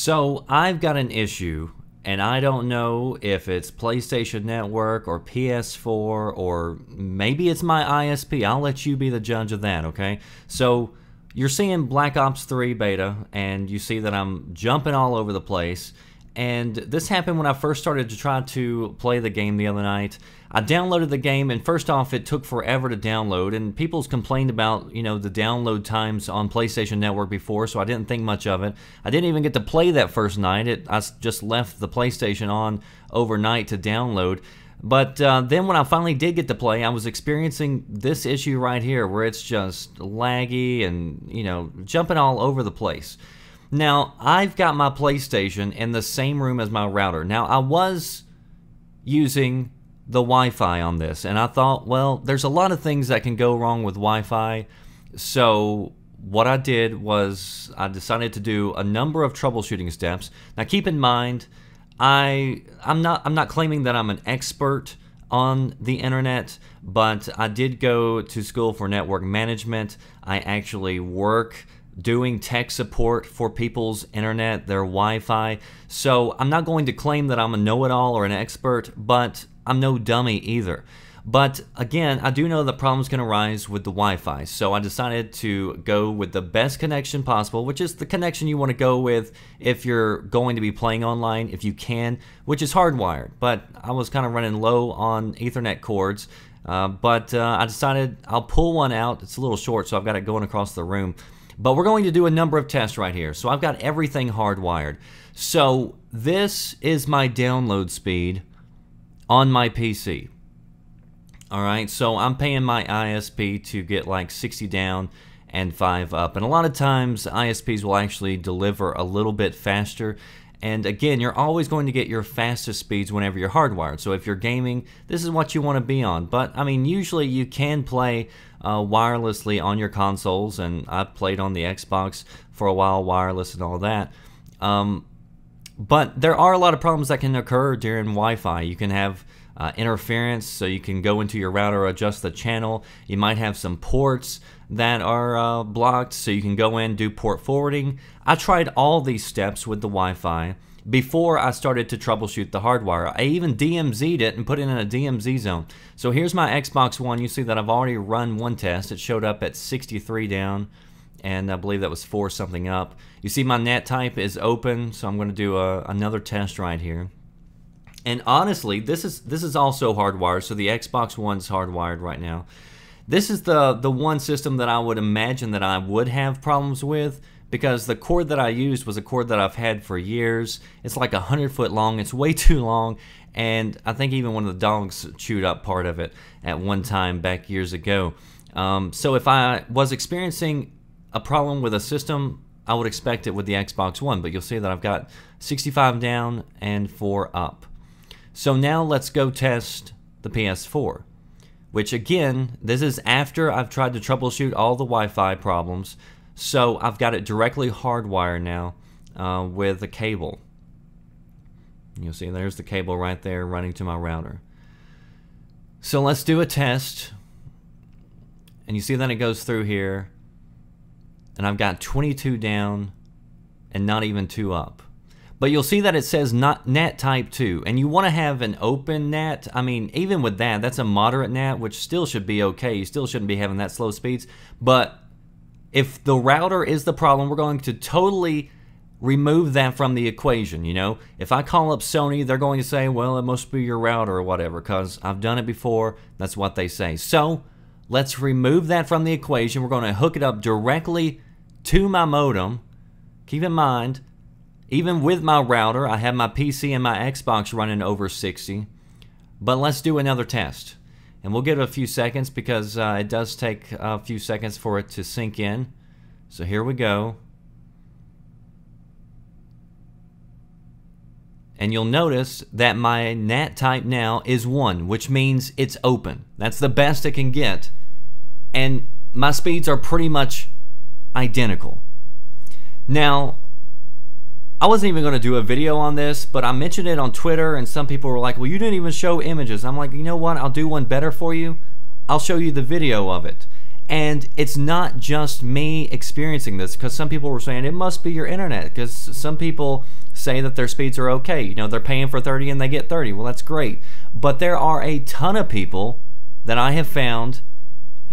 So I've got an issue, and I don't know if it's PlayStation Network or PS4 or maybe it's my ISP. I'll let you be the judge of that, okay? So you're seeing Black Ops 3 beta, and you see that I'm jumping all over the place. And this happened when I first started to try to play the game the other night. I downloaded the game, and first off, it took forever to download, and people's complained about, you know, the download times on PlayStation Network before, so I didn't think much of it. I didn't even get to play that first night. I just left the PlayStation on overnight to download. But then when I finally did get to play, I was experiencing this issue right here, where it's just laggy and, you know, jumping all over the place. Now, I've got my PlayStation in the same room as my router. Now, I was using the Wi-Fi on this, and I thought, well, there's a lot of things that can go wrong with Wi-Fi. So what I did was I decided to do a number of troubleshooting steps. Now, keep in mind, I'm not claiming that I'm an expert on the internet, but I did go to school for network management. I actually work doing tech support for people's internet, their Wi-Fi. So I'm not going to claim that I'm a know-it-all or an expert, but I'm no dummy either. But again, I do know that problems can arise with the Wi-Fi, so I decided to go with the best connection possible, which is the connection you want to go with if you're going to be playing online, if you can, which is hardwired. But I was kind of running low on Ethernet cords, but I decided I'll pull one out. It's a little short, so I've got it going across the room. But we're going to do a number of tests right here. So I've got everything hardwired. So this is my download speed on my PC. Alright, so I'm paying my ISP to get like 60 down and 5 up. And a lot of times ISPs will actually deliver a little bit faster. And again, you're always going to get your fastest speeds whenever you're hardwired. So if you're gaming, this is what you want to be on. But I mean, usually you can play wirelessly on your consoles, and I've played on the Xbox for a while, wireless and all that. But there are a lot of problems that can occur during Wi-Fi. You can have interference, so you can go into your router, adjust the channel. You might have some ports that are blocked, so you can go in, do port forwarding. I tried all these steps with the Wi-Fi before I started to troubleshoot the hardwire. I even DMZ'd it and put it in a DMZ zone. So here's my Xbox One. You see that I've already run one test. It showed up at 63 down, and I believe that was 4 something up. You see my net type is open, so I'm going to do another test right here. And honestly, this is also hardwired, so the Xbox One's hardwired right now. This is the one system that I would imagine that I would have problems with, because the cord that I used was a cord that I've had for years. It's like 100 foot long. It's way too long, and I think even one of the dogs chewed up part of it at one time back years ago. So if I was experiencing a problem with a system, I would expect it with the Xbox One, but you'll see that I've got 65 down and 4 up. So now let's go test the PS4, which again, this is after I've tried to troubleshoot all the Wi-Fi problems. So I've got it directly hardwired now with a cable. You'll see there's the cable right there running to my router. So let's do a test. And you see that it goes through here. And I've got 22 down and not even 2 up. But you'll see that it says not NAT type 2, and you want to have an open NAT. I mean, even with that, that's a moderate NAT, which still should be okay. You still shouldn't be having that slow speeds. But if the router is the problem, we're going to totally remove that from the equation, you know. If I call up Sony, they're going to say, well, it must be your router or whatever, because I've done it before. That's what they say. So let's remove that from the equation. We're going to hook it up directly to my modem. Keep in mind, even with my router, I have my PC and my Xbox running over 60. But let's do another test. And we'll give it a few seconds, because it does take a few seconds for it to sink in. So here we go. And you'll notice that my NAT type now is 1, which means it's open. That's the best it can get. And my speeds are pretty much identical. Now, I wasn't even going to do a video on this, but I mentioned it on Twitter, and some people were like, well, you didn't even show images. I'm like, you know what? I'll do one better for you. I'll show you the video of it. And it's not just me experiencing this, because some people were saying it must be your internet, because some people say that their speeds are okay. You know, they're paying for 30 and they get 30. Well, that's great. But there are a ton of people that I have found,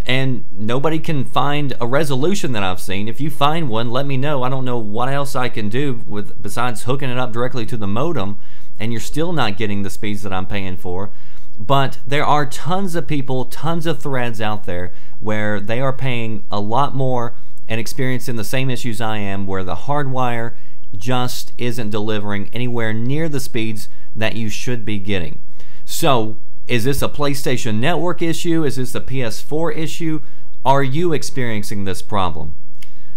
and nobody can find a resolution that I've seen. If you find one, let me know. I don't know what else I can do with besides hooking it up directly to the modem, and you're still not getting the speeds that I'm paying for. But there are tons of people, tons of threads out there where they are paying a lot more and experiencing the same issues I am, where the hardwire just isn't delivering anywhere near the speeds that you should be getting. So, is this a PlayStation Network issue? Is this a PS4 issue? Are you experiencing this problem?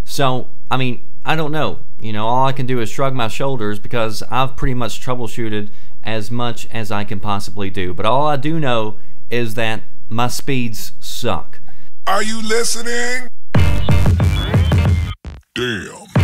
So, I mean, I don't know. You know, all I can do is shrug my shoulders, because I've pretty much troubleshooted as much as I can possibly do. But all I do know is that my speeds suck. Are you listening? Damn.